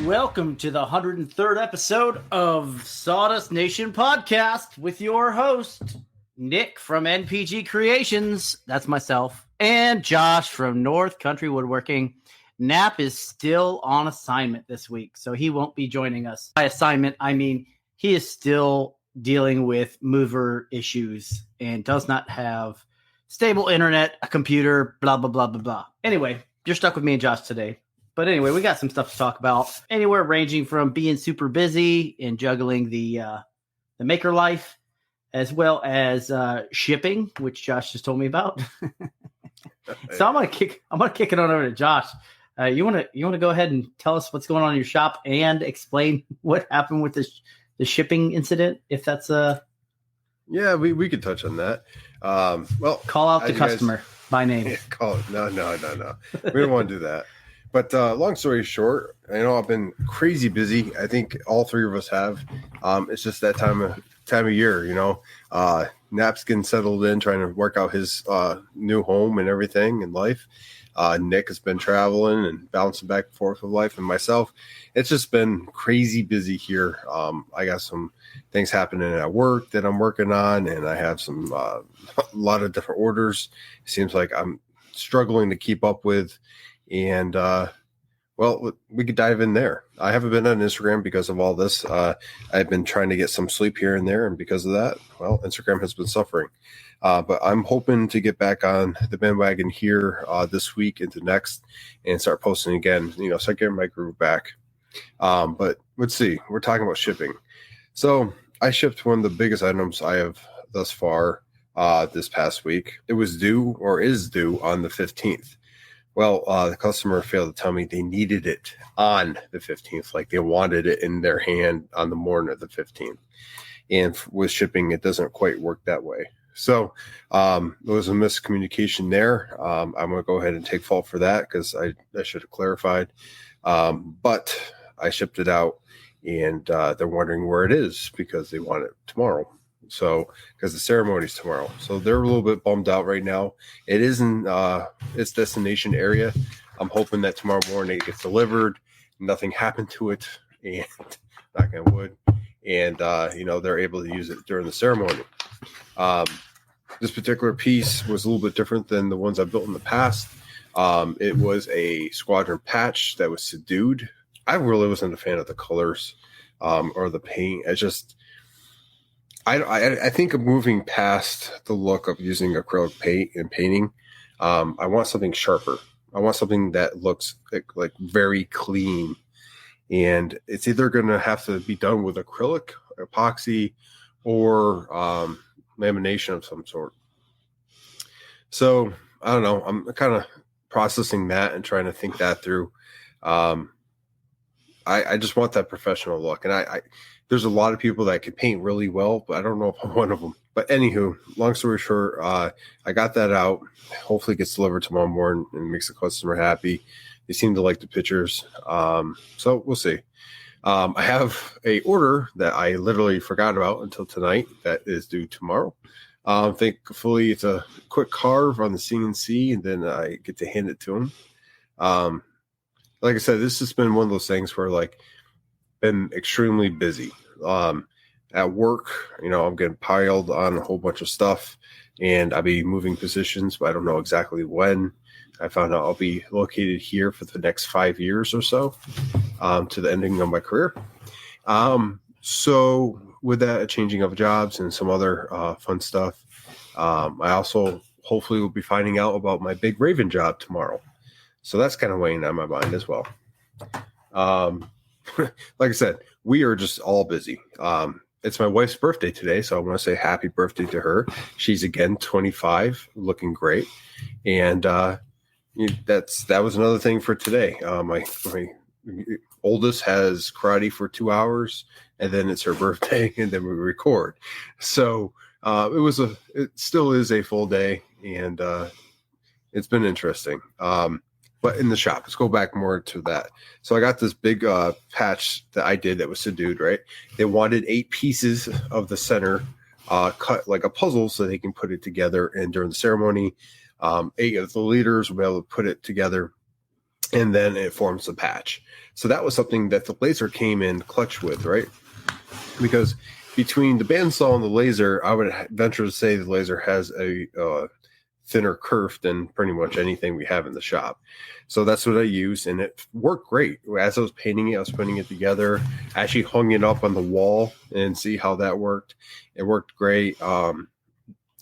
Welcome to the 103rd episode of Sawdust Nation Podcast with your host, Nick from NPG Creations. That's myself. And Josh from North Country Woodworking. Knapp is still on assignment this week, so he won't be joining us. By assignment, I mean he is still dealing with mover issues and does not have stable internet, a computer, blah, blah, blah, blah, blah. Anyway, you're stuck with me and Josh today. But anyway, we got some stuff to talk about. Anywhere ranging from being super busy and juggling the maker life, as well as shipping, which Josh just told me about. So I'm gonna kick it on over to Josh. You wanna go ahead and tell us what's going on in your shop and explain what happened with the shipping incident, if that's Yeah, we could touch on that. Well, call out the customer by name. Yeah, call it. No. We don't want to do that. But long story short, I know I've been crazy busy. I think all three of us have. It's just that time of year, you know. Knapp's getting settled in, trying to work out his new home and everything in life. Nick has been traveling and bouncing back and forth with life, and myself. It's just been crazy busy here. I got some things happening at work that I'm working on, and I have some a lot of different orders. It seems like I'm struggling to keep up with. And, well, we could dive in there. I haven't been on Instagram because of all this. I've been trying to get some sleep here and there. And because of that, well, Instagram has been suffering. But I'm hoping to get back on the bandwagon here this week into next and start posting again, you know, start getting my groove back. But let's see, we're talking about shipping. So I shipped one of the biggest items I have thus far this past week. It was due or is due on the 15th. Well, the customer failed to tell me they needed it on the 15th, like they wanted it in their hand on the morning of the 15th. And with shipping, it doesn't quite work that way. So there was a miscommunication there. I'm going to go ahead and take fault for that because I should have clarified. But I shipped it out, and they're wondering where it is because they want it tomorrow. So, because the ceremony is tomorrow, so they're a little bit bummed out right now. It is in its destination area. I'm hoping that tomorrow morning it gets delivered, nothing happened to it, and knock on wood, and you know, they're able to use it during the ceremony. This particular piece was a little bit different than the ones I built in the past. It was a squadron patch that was subdued. I really wasn't a fan of the colors or the paint. I think of moving past the look of using acrylic paint and painting. I want something sharper. I want something that looks like very clean. And it's either going to have to be done with acrylic, epoxy, or lamination of some sort. So I don't know. I'm kind of processing that and trying to think that through. I just want that professional look. And there's a lot of people that can paint really well, but I don't know if I'm one of them. But anywho, long story short, I got that out. Hopefully it gets delivered tomorrow morning and makes the customer happy. They seem to like the pictures. So we'll see. I have a order that I literally forgot about until tonight that is due tomorrow. Thankfully, it's a quick carve on the CNC, and then I get to hand it to them. Like I said, this has been one of those things where been extremely busy. At work, you know, I'm getting piled on a whole bunch of stuff, and I'll be moving positions, but I don't know exactly when. I found out I'll be located here for the next 5 years or so, to the ending of my career. So with that, a changing of jobs and some other fun stuff, I also hopefully will be finding out about my big Raven job tomorrow. So that's kind of weighing on my mind as well. Like I said, we are just all busy. It's my wife's birthday today, so I want to say happy birthday to her. She's again 25, looking great, and that was another thing for today. My oldest has karate for 2 hours, and then it's her birthday, and then we record. So it still is a full day, and it's been interesting. But in the shop, let's go back more to that. So I got this big patch that I did that was subdued, right? They wanted 8 pieces of the center cut like a puzzle so they can put it together. And during the ceremony, 8 of the leaders will be able to put it together, and then it forms the patch. So that was something that the laser came in clutch with, right? Because between the bandsaw and the laser, I would venture to say the laser has a thinner kerf than pretty much anything we have in the shop. So that's what I used, and it worked great. As I was painting it, I was putting it together. I actually hung it up on the wall and see how that worked. It worked great.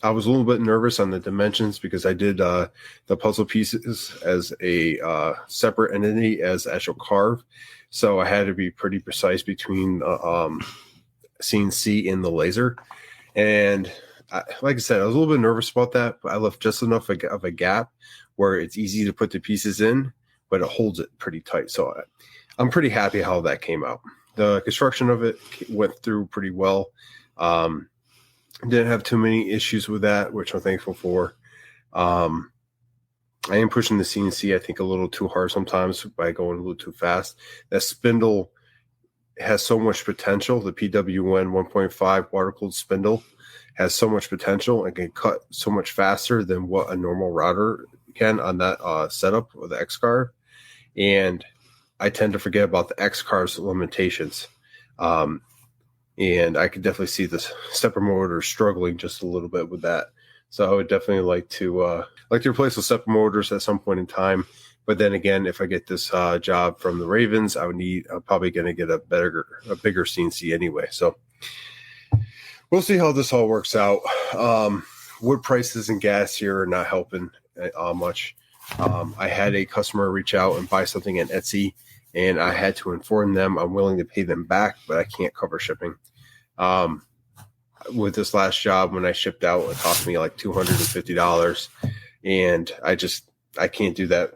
I was a little bit nervous on the dimensions because I did the puzzle pieces as a separate entity as actual carve. So I had to be pretty precise between CNC and the laser. And like I said, I was a little bit nervous about that, but I left just enough of a gap where it's easy to put the pieces in, but it holds it pretty tight. So I'm pretty happy how that came out. The construction of it went through pretty well. Didn't have too many issues with that, which I'm thankful for. I am pushing the CNC, I think, a little too hard sometimes by going a little too fast. That spindle has so much potential. The PWN 1.5 water-cooled spindle has so much potential and can cut so much faster than what a normal router can on that setup with the X-Carve. And I tend to forget about the X-Carve's limitations. And I could definitely see the stepper motor struggling just a little bit with that. So I would definitely like to replace the stepper motors at some point in time. But then again, if I get this job from the Ravens, I'm probably going to get a bigger CNC anyway. So we'll see how this all works out. Wood prices and gas here are not helping much. I had a customer reach out and buy something at Etsy, and I had to inform them I'm willing to pay them back, but I can't cover shipping. With this last job, when I shipped out, it cost me like $250, and I can't do that.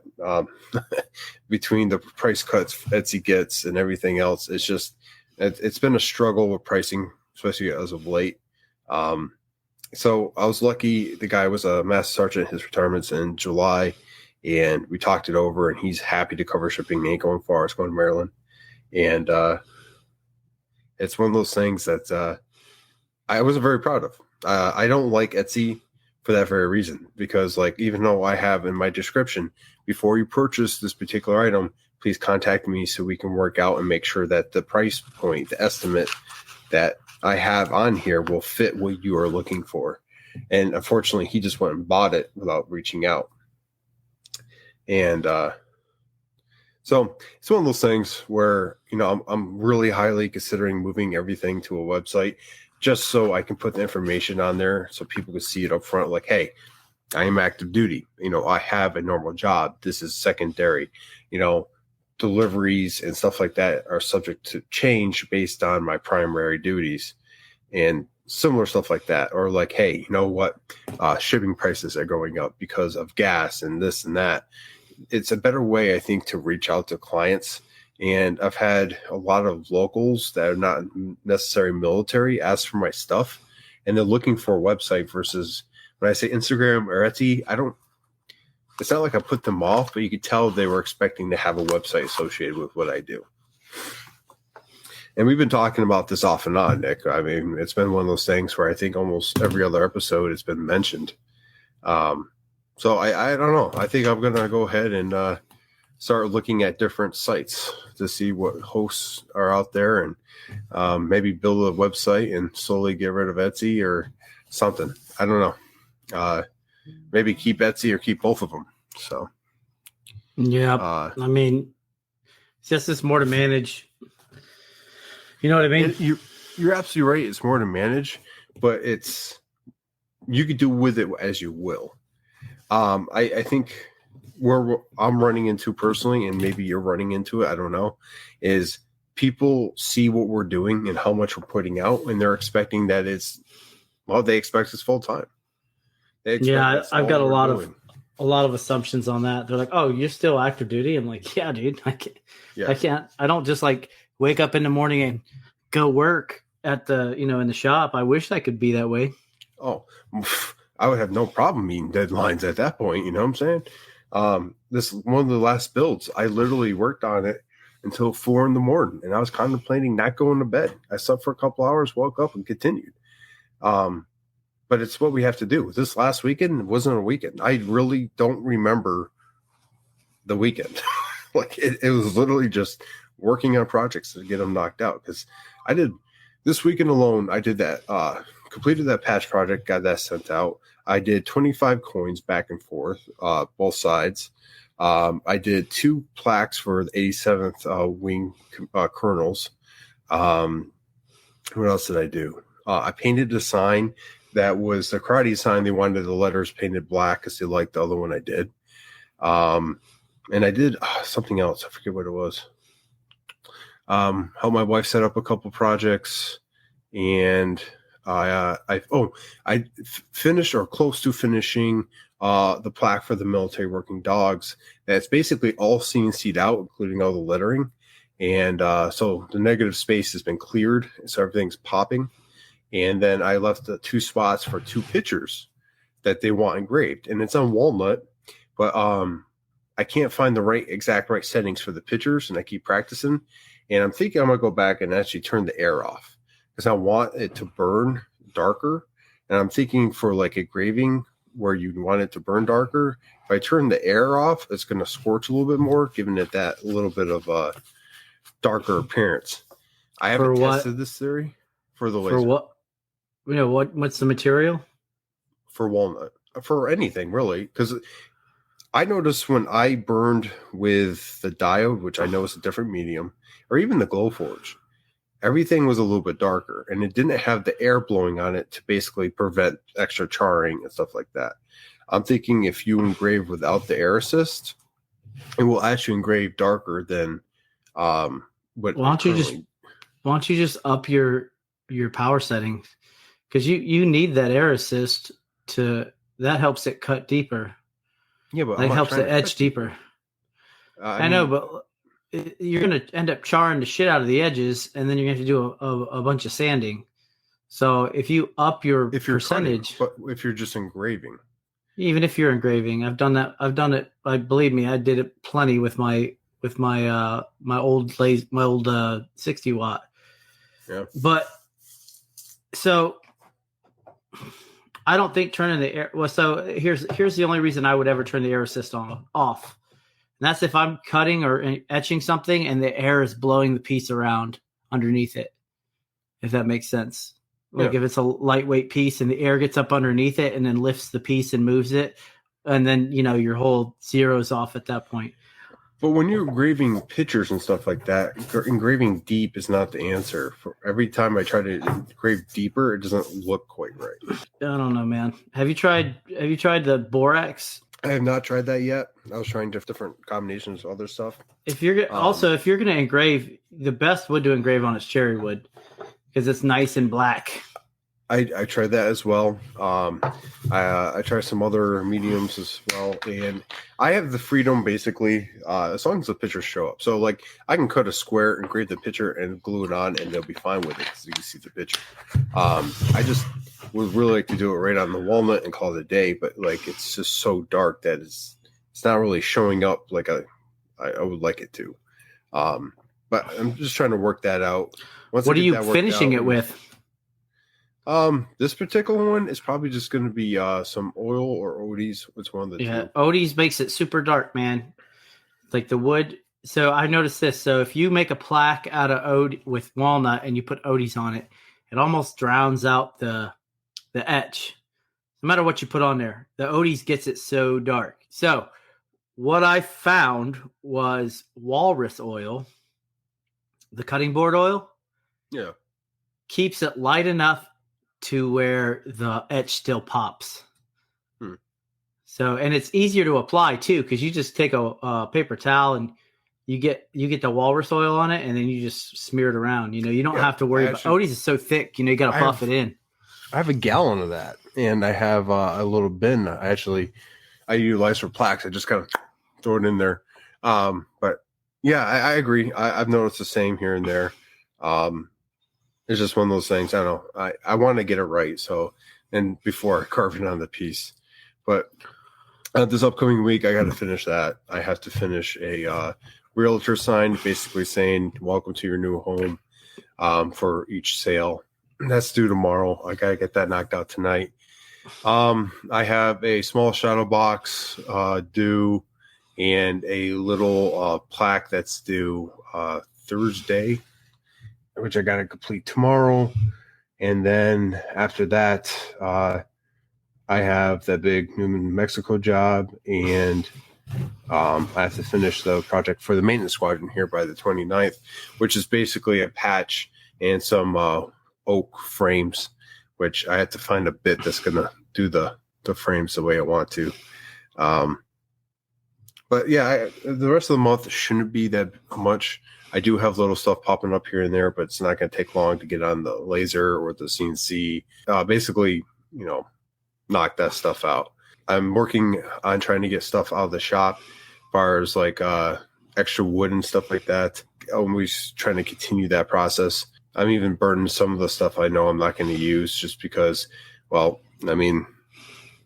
Between the price cuts Etsy gets and everything else, it's been a struggle with pricing, especially as of late. So I was lucky. The guy was a master sergeant. His retirement's in July, and we talked it over, and he's happy to cover shipping. He ain't going far. It's going to Maryland. And it's one of those things that I wasn't very proud of. I don't like Etsy for that very reason, because like, even though I have in my description, before you purchase this particular item, please contact me so we can work out and make sure that the price point, the estimate that I have on here will fit what you are looking for. And unfortunately, he just went and bought it without reaching out. And so it's one of those things where, I'm really highly considering moving everything to a website just so I can put the information on there so people can see it up front. Like, hey, I am active duty. I have a normal job. This is secondary. Deliveries and stuff like that are subject to change based on my primary duties and similar stuff like that. Or like, hey, you know what? Shipping prices are going up because of gas and this and that. It's a better way, I think, to reach out to clients. And I've had a lot of locals that are not necessarily military ask for my stuff, and they're looking for a website versus when I say Instagram or Etsy, it's not like I put them off, but you could tell they were expecting to have a website associated with what I do. And we've been talking about this off and on, Nick. I mean, it's been one of those things where I think almost every other episode has been mentioned. So I don't know. I think I'm going to go ahead and start looking at different sites to see what hosts are out there, and maybe build a website and slowly get rid of Etsy or something. I don't know. Maybe keep Etsy or keep both of them. So, yeah, I mean, it's just more to manage. You know what I mean? You're absolutely right. It's more to manage, but you could do with it as you will. I think where I'm running into personally, and maybe you're running into it, I don't know, is people see what we're doing and how much we're putting out, and they're expecting that they expect it's full time. Yeah, I've got a lot of assumptions on that. They're like, "Oh, you're still active duty?" I'm like, "Yeah, dude. I don't just like wake up in the morning and go work at the, in the shop. I wish I could be that way." Oh, I would have no problem meeting deadlines at that point. You know what I'm saying? This one of the last builds, I literally worked on it until 4 a.m, and I was contemplating not going to bed. I slept for a couple hours, woke up, and continued. But it's what we have to do. This last weekend wasn't a weekend. I really don't remember the weekend. Like it was literally just working on projects to get them knocked out. Because I did this weekend alone, I did that, completed that patch project, got that sent out. I did 25 coins back and forth, both sides. I did 2 plaques for the 87th wing colonels. What else did I do? I painted a sign that was the karate sign. They wanted the letters painted black because they liked the other one I did. And I did something else. I forget what it was. Helped my wife set up a couple projects, and I finished or close to finishing the plaque for the military working dogs. That's basically all CNC'd out, including all the lettering. And so the negative space has been cleared, so everything's popping. And then I left the 2 spots for 2 pictures that they want engraved, and it's on walnut, but I can't find the exact right settings for the pictures, and I keep practicing. And I'm thinking I'm gonna go back and actually turn the air off because I want it to burn darker. And I'm thinking for like engraving where you want it to burn darker, if I turn the air off, it's gonna scorch a little bit more, giving it that little bit of a darker appearance. I haven't tested this theory for the laser. For what? You know, what's the material? For walnut. For anything, really. Because I noticed when I burned with the diode, which I know is a different medium, or even the Glowforge, everything was a little bit darker, and it didn't have the air blowing on it to basically prevent extra charring and stuff like that. I'm thinking if you engrave without the air assist, it will actually engrave darker than what. Why don't you just up your power settings? Because you need that air assist that helps it cut deeper. Yeah, but it helps it etch deeper. I know, but you're going to end up charring the shit out of the edges, and then you're going to have to do a bunch of sanding. So if you up your percentage, but if you're just engraving, even if you're engraving, I've done that. I've done it. Believe me, I did it plenty with my old 60 watt. Yeah, but so. I don't think turning the air. Well, so here's the only reason I would ever turn the air assist off. And that's if I'm cutting or etching something and the air is blowing the piece around underneath it. If that makes sense. Like if it's a lightweight piece and the air gets up underneath it and then lifts the piece and moves it, and then your whole zero's off at that point. But when you're engraving pictures and stuff like that, engraving deep is not the answer. For every time I try to engrave deeper, it doesn't look quite right. I don't know, man. Have you tried the borax? I have not tried that yet. I was trying different combinations of other stuff. If you're if you're going to engrave, the best wood to engrave on is cherry wood because it's nice and black. I tried that as well. I tried some other mediums as well, and I have the freedom basically as long as the pictures show up. So like I can cut a square, engrave the picture, and glue it on, and they'll be fine with it because you can see the picture. I just would really like to do it right on the walnut and call it a day, but like it's just so dark that it's not really showing up like I would like it to. But I'm just trying to work that out. What are you finishing it with? This particular one is probably just going to be some oil or Odie's. It's one of the two. Odie's makes it super dark, man. Like the wood. So I noticed this. So if you make a plaque out of Odie with walnut and you put Odie's on it, it almost drowns out the etch. No matter what you put on there, the Odie's gets it so dark. So what I found was walrus oil, the cutting board oil. Yeah. Keeps it light enough to where the etch still pops. So, and it's easier to apply too, because you just take a paper towel and you get the walrus oil on it, and then you just smear it around. You don't have to worry about. Odie's is so thick, you got to buff it in. I have a gallon of that, and I have a little bin. I utilize for plaques. I just kind of throw it in there. But yeah, I agree. I've noticed the same here and there. It's just one of those things. I don't know. I want to get it right. So, and before carving on the piece, but this upcoming week, I got to finish that. I have to finish a realtor sign, basically saying "Welcome to your new home" for each sale. That's due tomorrow. I got to get that knocked out tonight. I have a small shadow box due, and a little plaque that's due Thursday, which I got to complete tomorrow. And then after that, I have that big New Mexico job, and I have to finish the project for the maintenance squadron here by the 29th, which is basically a patch and some oak frames, which I have to find a bit that's going to do the frames the way I want to. But yeah, the rest of the month shouldn't be that much. I do have little stuff popping up here and there, but it's not going to take long to get on the laser or the CNC. Basically, knock that stuff out. I'm working on trying to get stuff out of the shop, as far as like extra wood and stuff like that. I'm always trying to continue that process. I'm even burning some of the stuff I know I'm not going to use just because, well, I mean,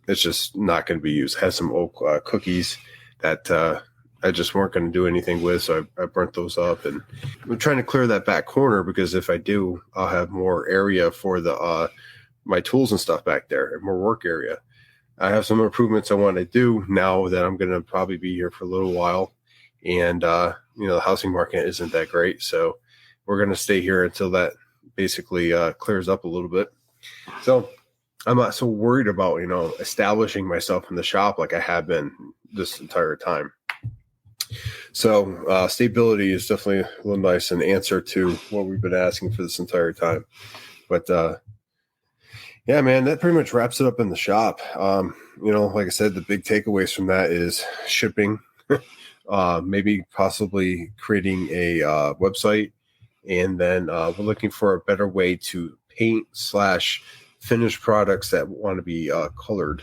it's just not going to be used. I had some oak cookies that I just weren't going to do anything with, so I burnt those up. And I'm trying to clear that back corner because if I do, I'll have more area for the my tools and stuff back there, and more work area. I have some improvements I want to do now that I'm going to probably be here for a little while. And, the housing market isn't that great. So we're going to stay here until that basically clears up a little bit. So I'm not so worried about, establishing myself in the shop like I have been this entire time. So stability is definitely a little nice, an answer to what we've been asking for this entire time. But yeah, man, that pretty much wraps it up in the shop. Like I said, the big takeaways from that is shipping, maybe possibly creating a website, and then we're looking for a better way to paint / finish products that want to be colored,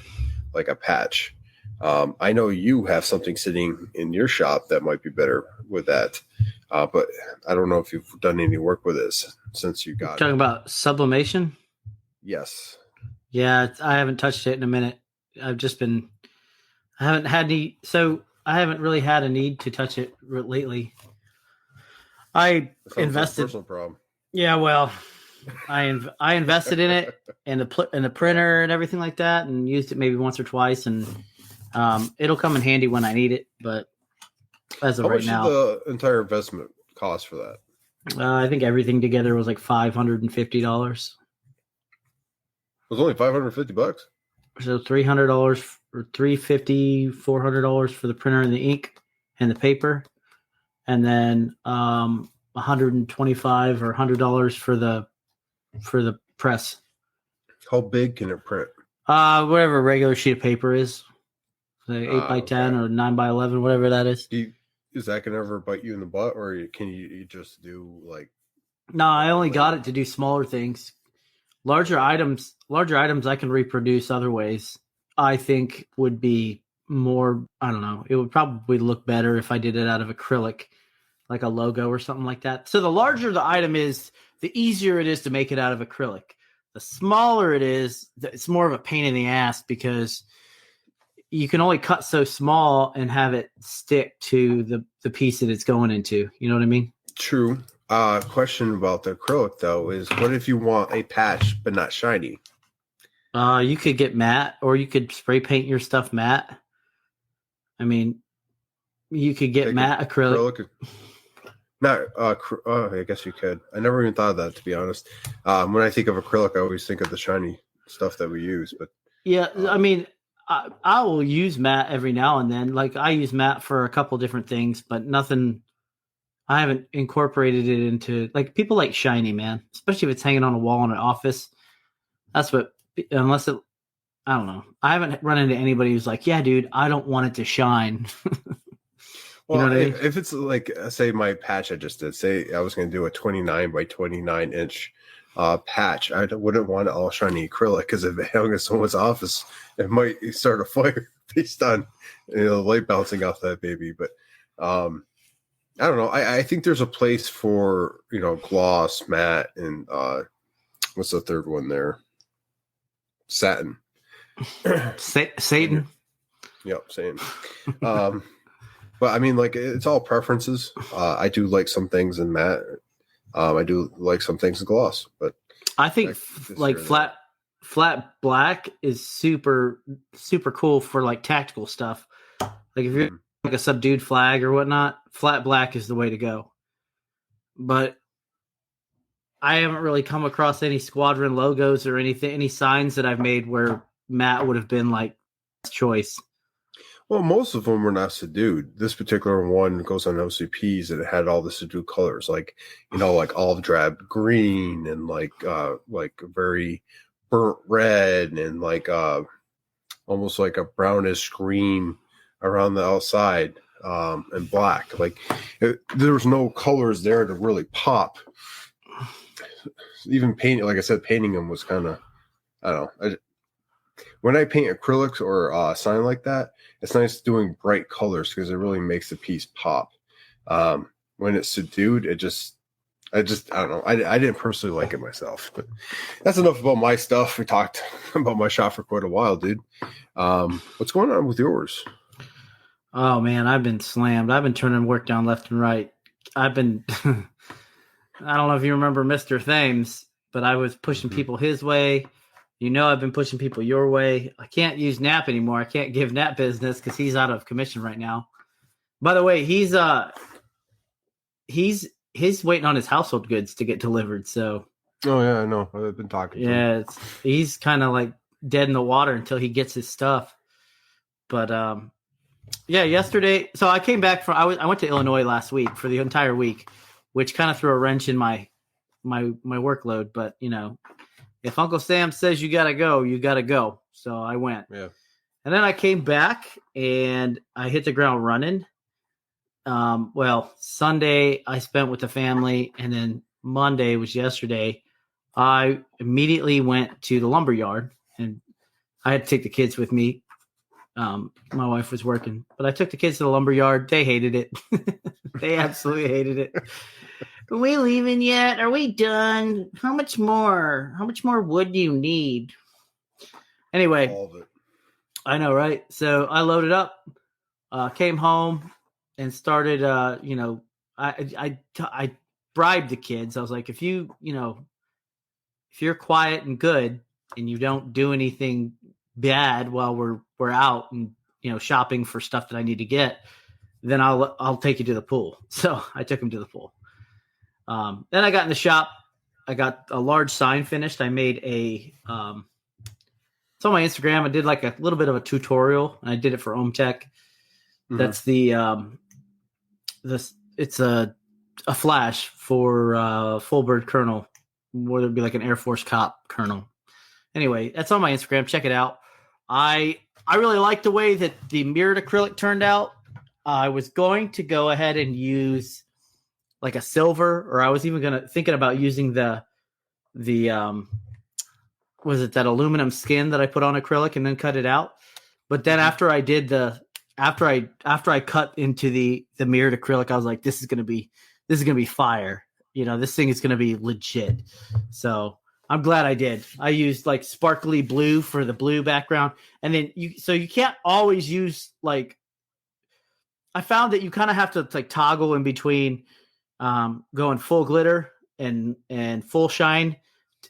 like a patch. I know you have something sitting in your shop that might be better with that, but I don't know if you've done any work with this since you got Talking about sublimation? Yes. Yeah, I haven't touched it in a minute. I haven't really had a need to touch it lately. I invested. Like a personal problem. Yeah, well, I invested in it and the printer and everything like that, and used it maybe once or twice, and it'll come in handy when I need it. But as of right now, how much did the entire investment cost for that? I think everything together was like $550. It was only $550. So $300 or $350, $400 for the printer and the ink and the paper, and then $125 or $100 for the press. How big can it print? Whatever a regular sheet of paper is, like 8x10 or 9x11, whatever that is. Is that gonna ever bite you in the butt, or can you just do like? No, I only got it to do smaller things. Larger items I can reproduce other ways. I think would be more, I don't know, it would probably look better if I did it out of acrylic, like a logo or something like that. So the larger the item is, the easier it is to make it out of acrylic. The smaller it is, it's more of a pain in the ass because you can only cut so small and have it stick to the piece that it's going into. You know what I mean? True. Question about the acrylic though is, what if you want a patch but not shiny? You could get matte, or you could spray paint your stuff matte. I mean, you could get matte acrylic. I guess you could. I never even thought of that, to be honest. When I think of acrylic, I always think of the shiny stuff that we use. But yeah, I mean, I will use matte every now and then. Like I use matte for a couple different things, but nothing. I haven't incorporated it into, like, people like shiny, man, especially if it's hanging on a wall in an office. That's what, unless it, I don't know. I haven't run into anybody who's like, yeah, dude, I don't want it to shine. Well, you know what I mean? If it's like, say my patch I just did, say I was going to do a 29 by 29 inch patch, I wouldn't want it all shiny acrylic, because if it hung in someone's office, it might start a fire based on light bouncing off that baby. But I don't know. I think there's a place for, gloss, matte, and what's the third one there? Satin. Satan. Yep, Satan. But I mean, like, it's all preferences. I do like some things in matte. I do like some things in gloss, but I think like flat black is super, super cool for like tactical stuff. Like if you're like a subdued flag or whatnot, flat black is the way to go. but I haven't really come across any squadron logos or anything, any signs that I've made where matte would have been like choice. Well, most of them were not subdued. This particular one goes on OCPs and it had all the subdued colors, like like olive drab green and like very burnt red and like almost like a brownish green around the outside, and black. Like there was no colors there to really pop. Even painting, like I said, painting them was kind of, I don't know. When I paint acrylics or sign like that, it's nice doing bright colors because it really makes the piece pop. When it's subdued, I don't know. I didn't personally like it myself, but that's enough about my stuff. We talked about my shop for quite a while, dude. What's going on with yours? Oh man, I've been slammed. I've been turning work down left and right. I've been, I don't know if you remember Mr. Thames, but I was pushing people his way. I've been pushing people your way. I can't use Nap anymore. I can't give Nap business because he's out of commission right now. By the way, he's waiting on his household goods to get delivered. So, oh yeah, I know. I've been talking to him. He's kind of like dead in the water until he gets his stuff. But yesterday. So I came back I went to Illinois last week for the entire week, which kind of threw a wrench in my workload. But if Uncle Sam says you gotta go, you gotta go. So I went. Yeah. And then I came back and I hit the ground running. Sunday I spent with the family, and then Monday was yesterday. I immediately went to the lumber yard, and I had to take the kids with me. My wife was working, but I took the kids to the lumber yard. They hated it. They absolutely hated it. Are we leaving yet? Are we done? How much more? How much more wood do you need? Anyway, all of it. I know, right? So I loaded up, came home, and started. I bribed the kids. I was like, if you're quiet and good, and you don't do anything bad while we're out and shopping for stuff that I need to get, then I'll take you to the pool. So I took him to the pool. Then I got in the shop. I got a large sign finished. I made it's on my Instagram. I did like a little bit of a tutorial, and I did it for OhmTech. Mm-hmm. That's it's a flash for full bird kernel, whether it be like an Air Force cop kernel. Anyway, that's on my Instagram. Check it out. I really like the way that the mirrored acrylic turned out. I was going to go ahead and use like a silver, or I was even thinking about using the was it that aluminum skin that I put on acrylic and then cut it out. But then after I cut into the mirrored acrylic, I was like, this is gonna be fire. This thing is gonna be legit. So I'm glad I did. I used like sparkly blue for the blue background, and then you can't always use like. I found that you kind of have to like toggle in between going full glitter and full shine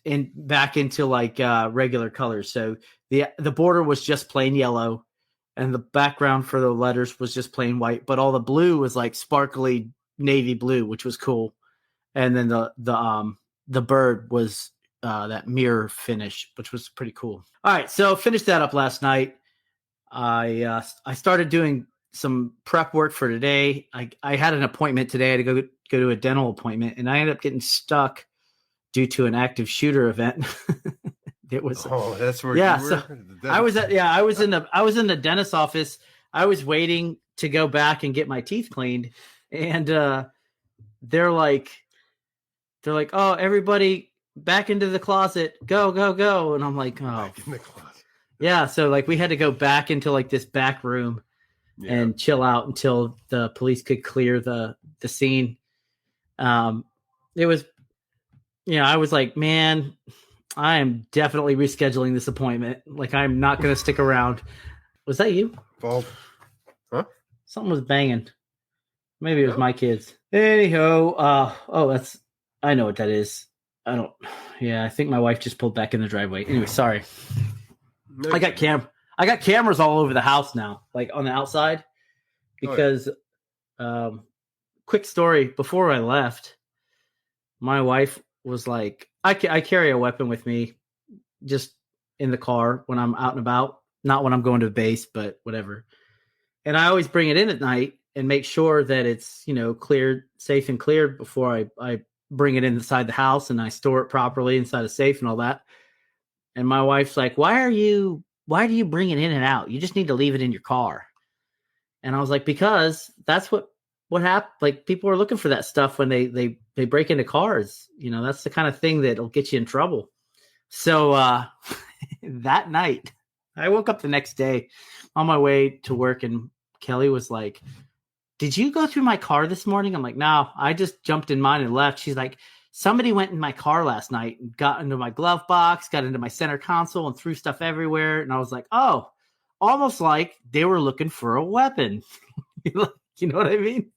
and back into like regular colors. So the border was just plain yellow, and the background for the letters was just plain white, but all the blue was like sparkly navy blue, which was cool. And then the bird was that mirror finish, which was pretty cool. All right, so finished that up last night. I started doing some prep work for today. I had an appointment today. I had to go to a dental appointment, and I ended up getting stuck due to an active shooter event. It was that's where you were? So I was in the dentist's office. I was waiting to go back and get my teeth cleaned, and they're like, oh, everybody back into the closet, go, and I'm like, oh, back in the closet. Yeah. So like we had to go back into like this back room. Yeah. And chill out until the police could clear the scene. It was, I was like, man, I am definitely rescheduling this appointment. Like, I'm not going to stick around. Was that you? Bob. Huh? Something was banging. Maybe it was my kids. Anyhow, I know what that is. I think my wife just pulled back in the driveway. Anyway, sorry. No, I got cameras all over the house now, like on the outside, because quick story, before I left, my wife was like, I carry a weapon with me just in the car when I'm out and about, not when I'm going to the base, but whatever. And I always bring it in at night and make sure that it's, cleared, safe and cleared before I bring it inside the house, and I store it properly inside a safe and all that. And my wife's like, why do you bring it in and out? You just need to leave it in your car. And I was like, because that's what happened. Like, people are looking for that stuff when they break into cars. That's the kind of thing that'll get you in trouble. So that night, I woke up the next day on my way to work, and Kelly was like, did you go through my car this morning? I'm like, no, I just jumped in mine and left. She's like, somebody went in my car last night and got into my glove box, got into my center console, and threw stuff everywhere. And I was like, oh, almost like they were looking for a weapon. You know what I mean?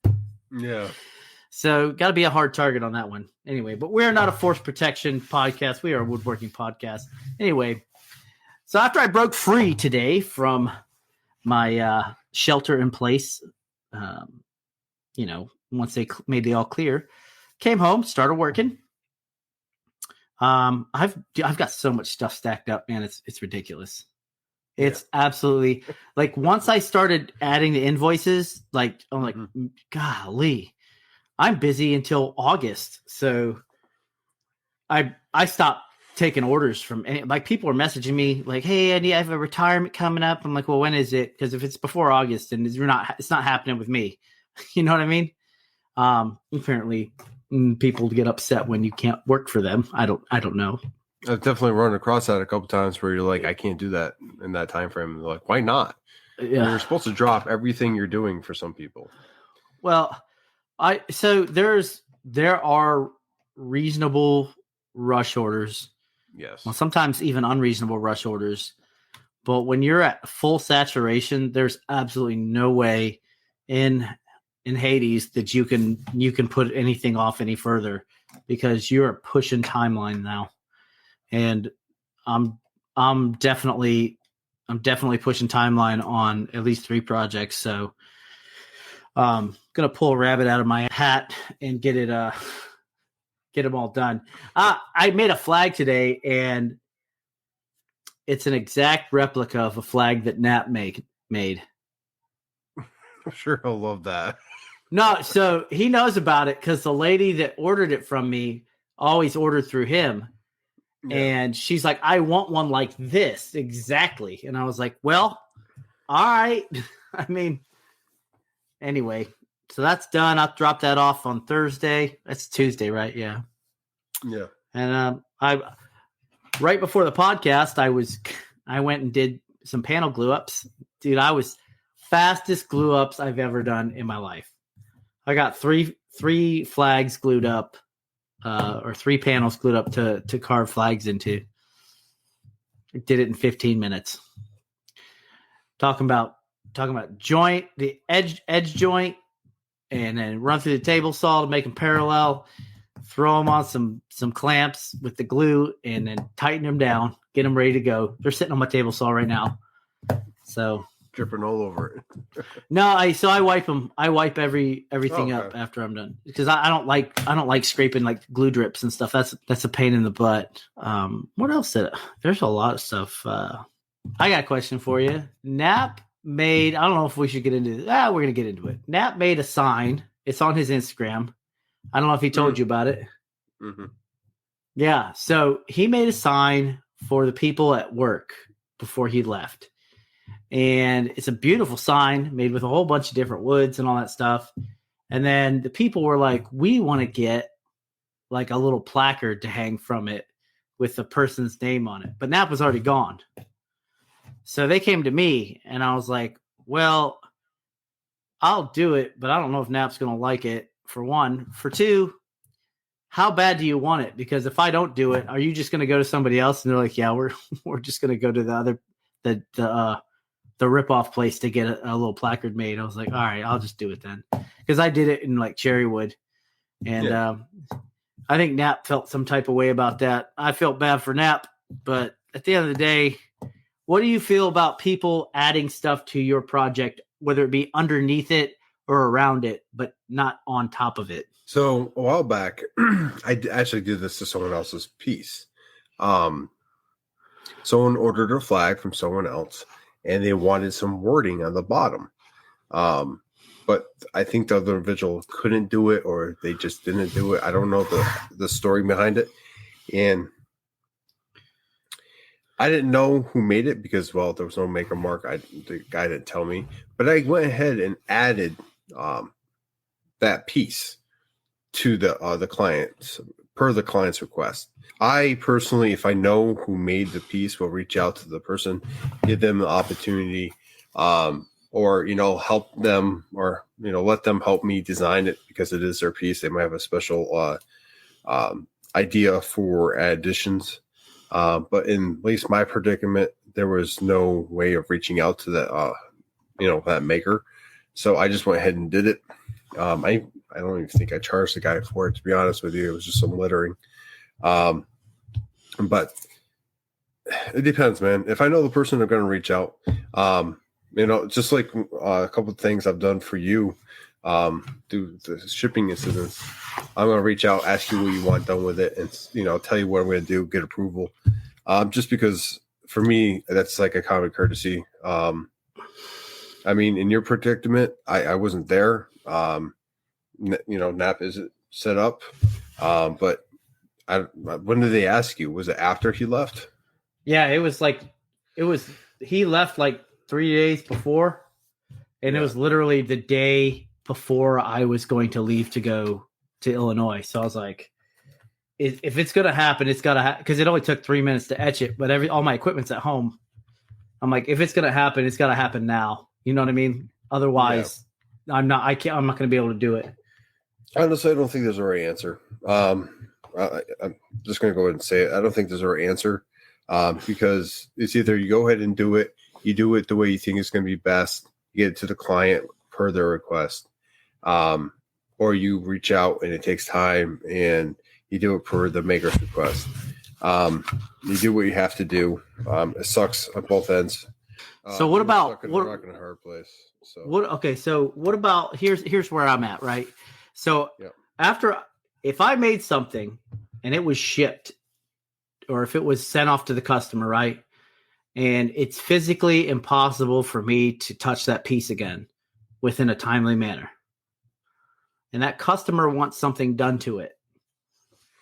Yeah. So got to be a hard target on that one. Anyway, but we're not a force protection podcast. We are a woodworking podcast. Anyway, so after I broke free today from my shelter in place, once they made the all clear, came home, started working. I've got so much stuff stacked up, man. It's ridiculous. It's absolutely like, once I started adding the invoices, like, I'm like, golly, I'm busy until August. So I stopped taking orders from like, people are messaging me like, hey, I have a retirement coming up. I'm like, well, when is it? Because if it's before August, then it's not happening with me. You know what I mean? Apparently people get upset when you can't work for them. I don't know. I've definitely run across that a couple times where you're like, I can't do that in that time frame. They're like, why not? Yeah. You're supposed to drop everything you're doing for some people. Well, there are reasonable rush orders. Yes. Well, sometimes even unreasonable rush orders. But when you're at full saturation, there's absolutely no way in Hades that you can put anything off any further, because you're pushing timeline now. And I'm definitely pushing timeline on at least 3 projects. So gonna pull a rabbit out of my hat and get them all done. I made a flag today, and it's an exact replica of a flag that Nap made. I'm sure he'll love that. No, so he knows about it because the lady that ordered it from me always ordered through him. Yeah. And she's like, I want one like this exactly. And I was like, well, all right. I mean, anyway, so that's done. I'll drop that off on Thursday. That's Tuesday, right? Yeah. Yeah. And I right before the podcast, I went and did some panel glue ups. Dude, I was fastest glue ups I've ever done in my life. I got three flags glued up, or 3 panels glued up to carve flags into. I did it in 15 minutes. Talking about joint, the edge joint, and then run through the table saw to make them parallel. Throw them on some clamps with the glue, and then tighten them down. Get them ready to go. They're sitting on my table saw right now. So dripping all over it. No, I wipe them. I wipe everything up after I'm done, because I don't like scraping like glue drips and stuff. That's a pain in the butt. What else? There's a lot of stuff. I got a question for you. Nap made. I don't know if we should get into this. We're gonna get into it. Nap made a sign. It's on his Instagram. I don't know if he told you about it. Mm-hmm. Yeah. So he made a sign for the people at work before he left. And it's a beautiful sign made with a whole bunch of different woods and all that stuff. And then the people were like, we want to get like a little placard to hang from it with the person's name on it. But Nap was already gone. So they came to me, and I was like, well, I'll do it, but I don't know if Nap's going to like it, for one. For two, how bad do you want it? Because if I don't do it, are you just going to go to somebody else? And they're like, yeah, we're just going to go to the rip-off place to get a little placard made. I was like, all right, I'll just do it then. Because I did it in like Cherrywood. And I think Nap felt some type of way about that. I felt bad for Nap. But at the end of the day, what do you feel about people adding stuff to your project, whether it be underneath it or around it, but not on top of it? So a while back, actually did this to someone else's piece. Someone ordered a flag from someone else, and they wanted some wording on the bottom. But I think the other individual couldn't do it, or they just didn't do it. I don't know the story behind it. And I didn't know who made it because, well, there was no maker mark. The guy didn't tell me. But I went ahead and added that piece to the client per the client's request. I personally, if I know who made the piece, will reach out to the person, give them the opportunity, or help them, or let them help me design it because it is their piece. They might have a special idea for additions, but in at least my predicament, there was no way of reaching out to that that maker. So I just went ahead and did it. I don't even think I charged the guy for it, to be honest with you. It was just some lettering. But it depends, man. If I know the person, I'm going to reach out. Just like a couple of things I've done for you through the shipping incidents, I'm going to reach out, ask you what you want done with it, and tell you what I'm going to do, get approval. Just because for me, that's like a common courtesy. In your predicament, I wasn't there. NAP isn't set up, but when did they ask you? Was it after he left? Yeah, he left like 3 days before, and It was literally the day before I was going to leave to go to Illinois. So I was like, if it's going to happen, it's got to happen, because it only took 3 minutes to etch it, but all my equipment's at home. I'm like, if it's going to happen, it's got to happen now. You know what I mean? Otherwise, I'm not going to be able to do it. Honestly, I don't think there's a right answer. I'm just going to go ahead and say it. I don't think there's a right answer, because it's either you go ahead and do it, you do it the way you think it's going to be best, you get it to the client per their request, or you reach out and it takes time and you do it per the maker's request. You do what you have to do. It sucks on both ends. So what about what? Rock in a hard place. So what about here's where I'm at, right? So if I made something and it was shipped, or if it was sent off to the customer, right, and it's physically impossible for me to touch that piece again within a timely manner, and that customer wants something done to it,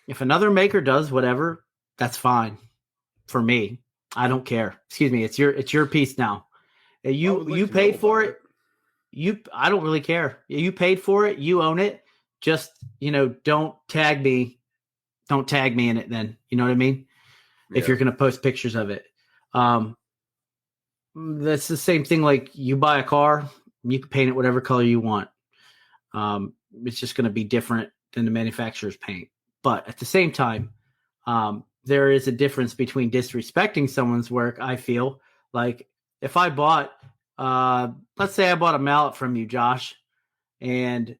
if another maker does whatever, that's fine for me. I don't care. Excuse me. It's your piece now. You paid for it. I don't really care. You paid for it. You own it. Just, don't tag me in it then. You know what I mean? If you're going to post pictures of it. That's the same thing. Like, you buy a car, you can paint it whatever color you want. It's just going to be different than the manufacturer's paint. But at the same time, there is a difference between disrespecting someone's work. I feel like if I bought, let's say I bought a mallet from you, Josh, and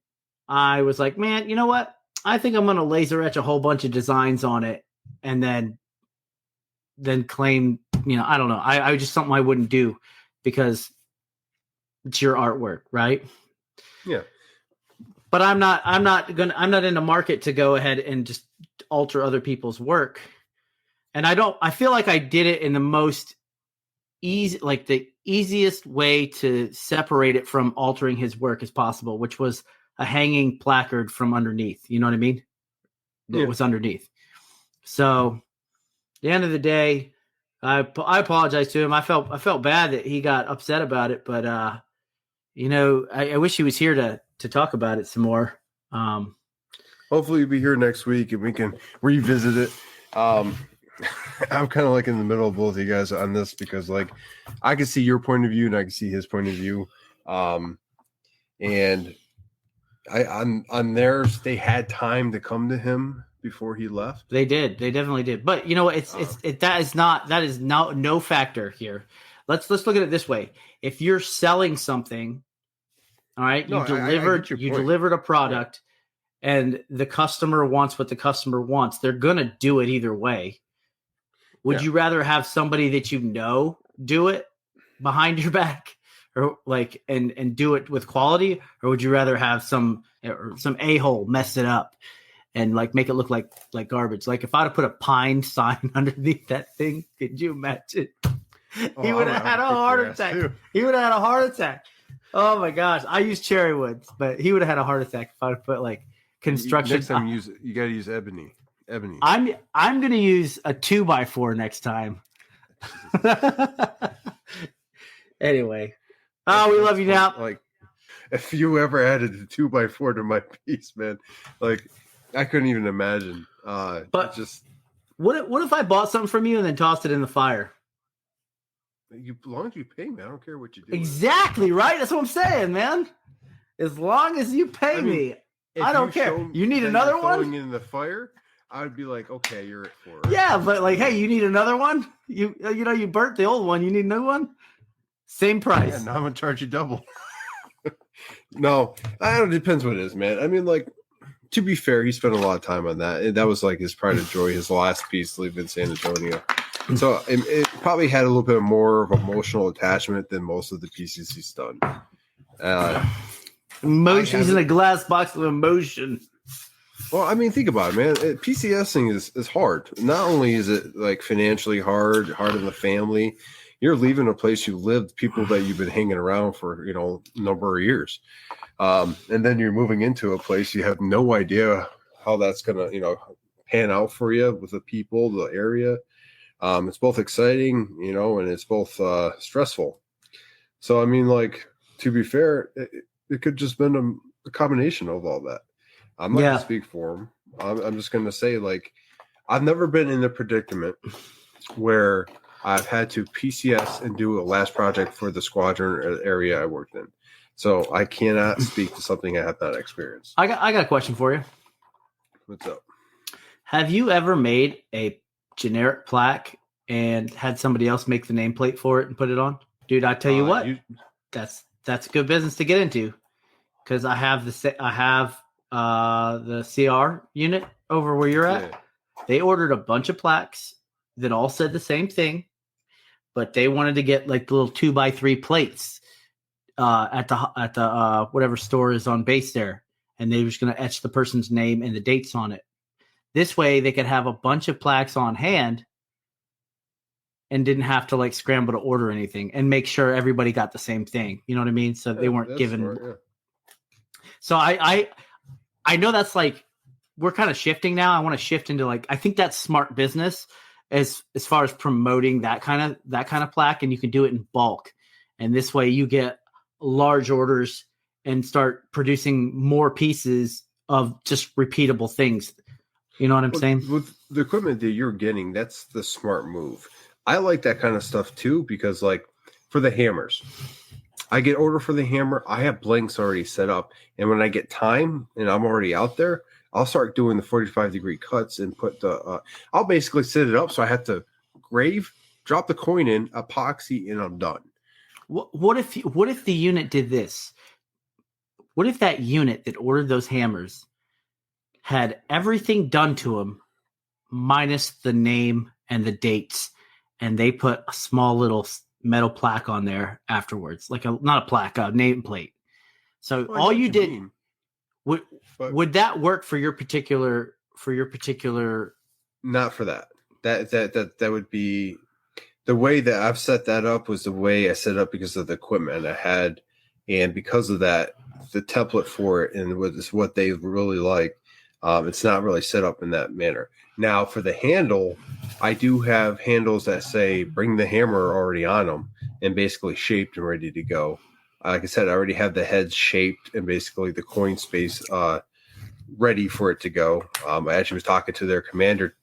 I was like, man, you know what? I think I'm going to laser etch a whole bunch of designs on it, and then claim, I don't know. I just something I wouldn't do because it's your artwork, right? Yeah. But I'm not in the market to go ahead and just alter other people's work. And I feel like I did it in the most easy, like the easiest way to separate it from altering his work as possible, which was a hanging placard from underneath. You know what I mean? It was underneath. So at the end of the day, I apologize to him. I felt bad that he got upset about it, but I wish he was here to talk about it some more. Hopefully you'll be here next week and we can revisit it. I'm kind of like in the middle of both of you guys on this, because like I can see your point of view and I can see his point of view. And on theirs, they had time to come to him before he left. They did. They definitely did. But that is no factor here. Let's look at it this way. If you're selling something, all right, you delivered a product, and the customer wants what the customer wants, they're gonna do it either way. Would you rather have somebody that do it behind your back, or like and do it with quality, or would you rather have some a-hole mess it up and like make it look like garbage? Like if I'd have put a pine sign underneath that thing, could you imagine? He would have had a heart attack. He would have had a heart attack. Oh my gosh. I use cherry wood, but he would have had a heart attack if I would put like construction. Next time you gotta use ebony. I'm gonna use a 2x4 next time. Anyway. Oh, we love you now. Like if you ever added a 2x4 to my piece, man, like I couldn't even imagine. But just what if I bought something from you and then tossed it in the fire? As long as you pay me, I don't care what you do. Exactly, right? That's what I'm saying, man. As long as you pay me, I don't care. You need another one? Throwing in the fire, I would be like, okay, you're at 4. Yeah, but like, hey, you need another one? You burnt the old one. You need a new one? Same price. Yeah, now I'm gonna charge you double. No, I don't. It depends what it is, man. I mean, like, to be fair, he spent a lot of time on that. And that was like his pride and joy, his last piece leaving San Antonio. So it probably had a little bit more of emotional attachment than most of the pieces he's done. Emotions in a glass box of emotion. Well, I mean, think about it, man. PCSing is hard. Not only is it like financially hard on the family, you're leaving a place you lived, people that you've been hanging around for, a number of years. And then you're moving into a place you have no idea how that's going to, pan out for you with the people, the area. It's both exciting, and it's both stressful. So, I mean, like, to be fair, it could just been a combination of all that. I'm not going to speak for him. I'm just going to say, like, I've never been in the predicament where I've had to PCS and do a last project for the squadron area I worked in. So I cannot speak to something I have not experienced. I got a question for you. What's up? Have you ever made a generic plaque and had somebody else make the nameplate for it and put it on? Dude, I tell you what, that's good business to get into, because I have the CR unit over where you're at. Yeah. They ordered a bunch of plaques that all said the same thing, but they wanted to get like the little 2x3 plates at the whatever store is on base there, and they were just going to etch the person's name and the dates on it. This way, they could have a bunch of plaques on hand and didn't have to like scramble to order anything, and make sure everybody got the same thing. You know what I mean? So they weren't given. Smart, yeah. So I know that's like, we're kind of shifting now. I want to shift into like, I think that's smart business as far as promoting that kind of plaque, and you can do it in bulk. And this way you get large orders and start producing more pieces of just repeatable things. You know what I'm saying? With the equipment that you're getting, that's the smart move. I like that kind of stuff too, because like for the hammers, I get order for the hammer. I have blanks already set up. And when I get time and I'm already out there, I'll start doing the 45-degree cuts and put I'll basically set it up. So I have to grave, drop the coin in, epoxy, and I'm done. What if the unit did this? What if that unit that ordered those hammers had everything done to them minus the name and the dates, and they put a small little metal plaque on there afterwards, like not a plaque, a nameplate. So all you did would that work for your particular? Not for that. That would be the way that I've set that up. Was the way I set it up because of the equipment I had, and because of that, the template for it and what they really like. It's not really set up in that manner. Now for the handle, I do have handles that say bring the hammer already on them and basically shaped and ready to go. Like I said, I already have the heads shaped and basically the coin space ready for it to go. I actually was talking to their commander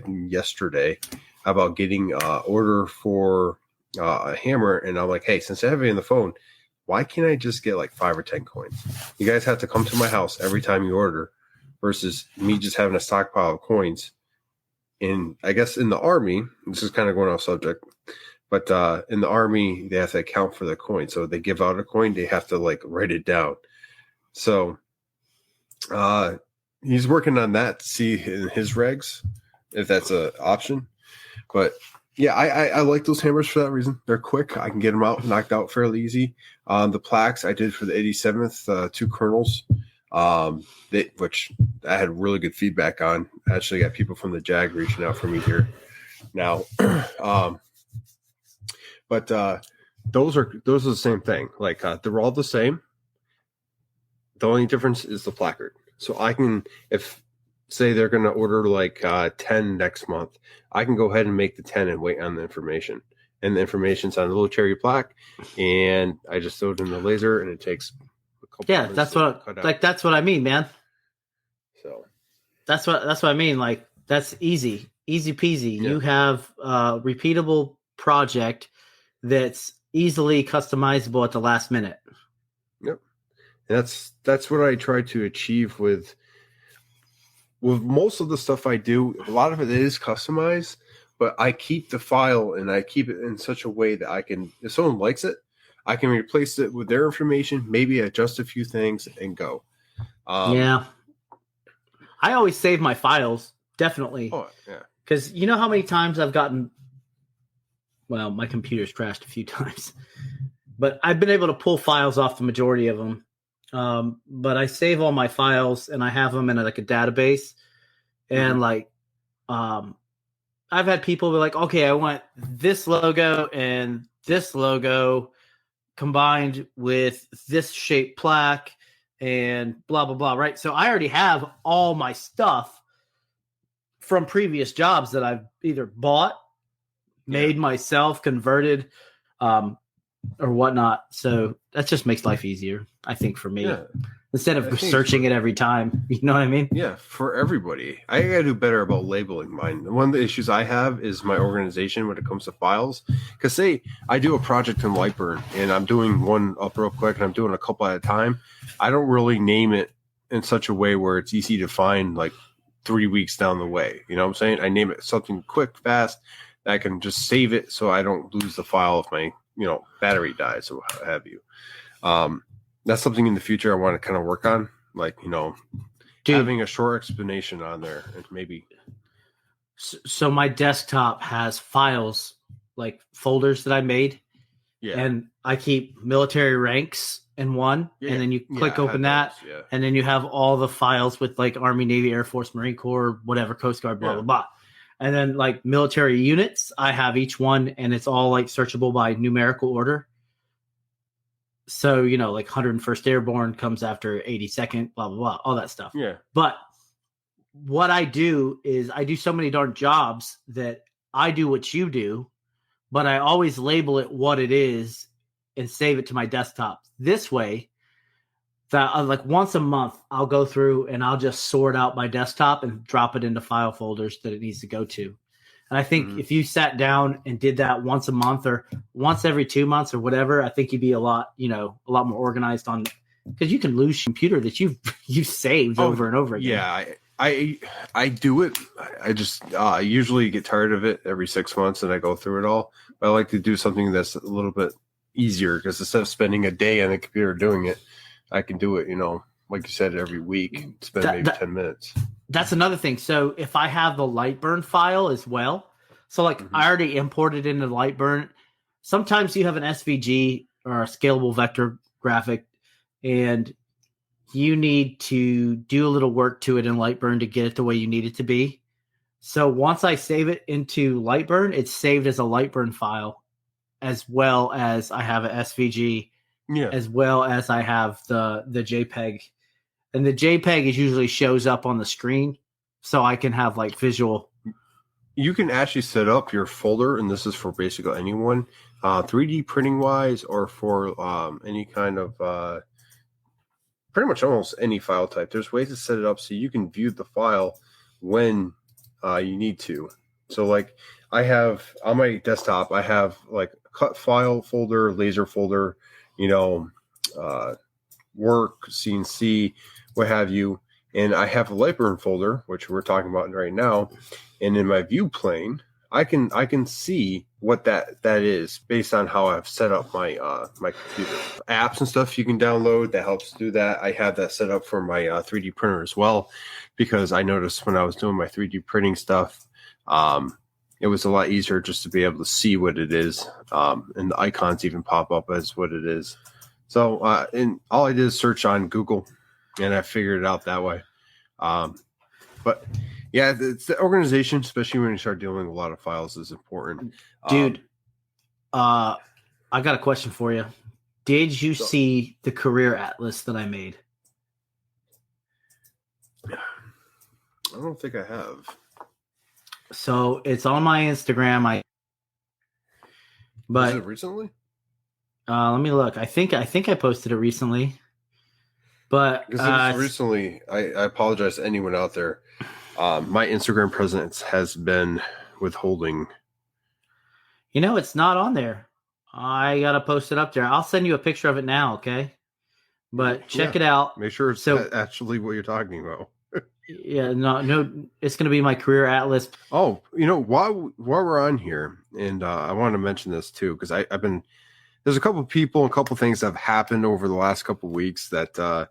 yesterday about getting order for a hammer, and I'm like, hey, since I have it on the phone, why can't I just get like 5 or 10 coins? You guys have to come to my house every time you order, versus me just having a stockpile of coins. And I guess in the Army, this is kind of going off subject, but in the Army, they have to account for the coin. So if they give out a coin, they have to like write it down. So he's working on that to see in his regs if that's an option. But Yeah, I like those hammers for that reason. They're quick. I can get them out, knocked out fairly easy. The plaques I did for the 87th, 2 kernels, which I had really good feedback on. I actually got people from the JAG reaching out for me here now. But those are the same thing. Like they're all the same. The only difference is the placard. So I can, if say they're going to order like 10 next month, I can go ahead and make the 10 and wait on the information. And the information's on a little cherry plaque, and I just throw it in the laser, and it takes a couple. Yeah, that's what I mean, man. So that's what I mean. Like that's easy peasy. Yeah. You have a repeatable project that's easily customizable at the last minute. Yep, and that's what I try to achieve with most of the stuff I do. A lot of it is customized, but I keep the file and I keep it in such a way that I can, if someone likes it, I can replace it with their information, maybe adjust a few things and go. Yeah. I always save my files, definitely. Oh, yeah. Because you know how many times I've gotten, well, my computer's crashed a few times, but I've been able to pull files off the majority of them. But I save all my files and I have them in like a database. And like, I've had people be like, okay, I want this logo and this logo combined with this shaped plaque and blah, blah, blah. Right. So I already have all my stuff from previous jobs that I've either bought, made myself, converted, or whatnot. So that just makes life easier, I think, for me. Yeah. Instead of searching it every time. You know what I mean? Yeah, for everybody. I got to do better about labeling mine. One of the issues I have is my organization when it comes to files. Because say I do a project in Lightburn and I'm doing one up real quick and I'm doing a couple at a time. I don't really name it in such a way where it's easy to find like 3 weeks down the way. You know what I'm saying? I name it something quick, fast. I can just save it so I don't lose the file if my battery dies or what have you. That's something in the future I want to kind of work on, like, having a short explanation on there and maybe. So my desktop has files, like folders that I made. Yeah. And I keep military ranks in one, and then you click open that, and then you have all the files with like Army, Navy, Air Force, Marine Corps, whatever, Coast Guard, blah, blah, blah. And then like military units, I have each one, and it's all like searchable by numerical order. So, like 101st Airborne comes after 82nd, blah, blah, blah, all that stuff. Yeah. But what I do is I do so many darn jobs that I do what you do, but I always label it what it is and save it to my desktop. This way, that like once a month, I'll go through and I'll just sort out my desktop and drop it into file folders that it needs to go to. And I think if you sat down and did that once a month or once every 2 months or whatever, I think you'd be a lot more organized on, because you can lose your computer that you've saved over and over again. Yeah, I do it. I just usually get tired of it every 6 months and I go through it all. But I like to do something that's a little bit easier because instead of spending a day on the computer doing it, I can do it, like you said, every week, spend maybe 10 minutes. That's another thing. So if I have the Lightburn file as well, so like I already imported into Lightburn. Sometimes you have an SVG or a scalable vector graphic, and you need to do a little work to it in Lightburn to get it the way you need it to be. So once I save it into Lightburn, it's saved as a Lightburn file, as well as I have an SVG, as well as I have the JPEG. And the JPEG usually shows up on the screen, so I can have like visual. You can actually set up your folder, and this is for basically anyone, 3D printing wise, or for any kind of pretty much almost any file type. There's ways to set it up so you can view the file when you need to. So like I have on my desktop, I have like cut file folder, laser folder, work, CNC, what have you. And I have a Lightburn folder, which we're talking about right now. And in my view plane, I can see what that is based on how I've set up my my computer. Apps and stuff you can download that helps do that. I have that set up for my 3D printer as well, because I noticed when I was doing my 3D printing stuff, it was a lot easier just to be able to see what it is, and the icons even pop up as what it is. So, and all I did is search on Google, and I figured it out that way. But yeah, it's the organization, especially when you start dealing with a lot of files, is important. Dude, I got a question for you. Did you see the career atlas that I made? I don't think I have. So it's on my Instagram. Was it recently? Let me look. I think I posted it recently. But because recently, I apologize to anyone out there. My Instagram presence has been withholding. It's not on there. I gotta post it up there. I'll send you a picture of it now, okay? But check it out. Make sure it's actually what you're talking about. Yeah, no, it's gonna be my career atlas. Oh, while we're on here, and I want to mention this too, because I've been there's a couple of people and a couple of things that have happened over the last couple of weeks that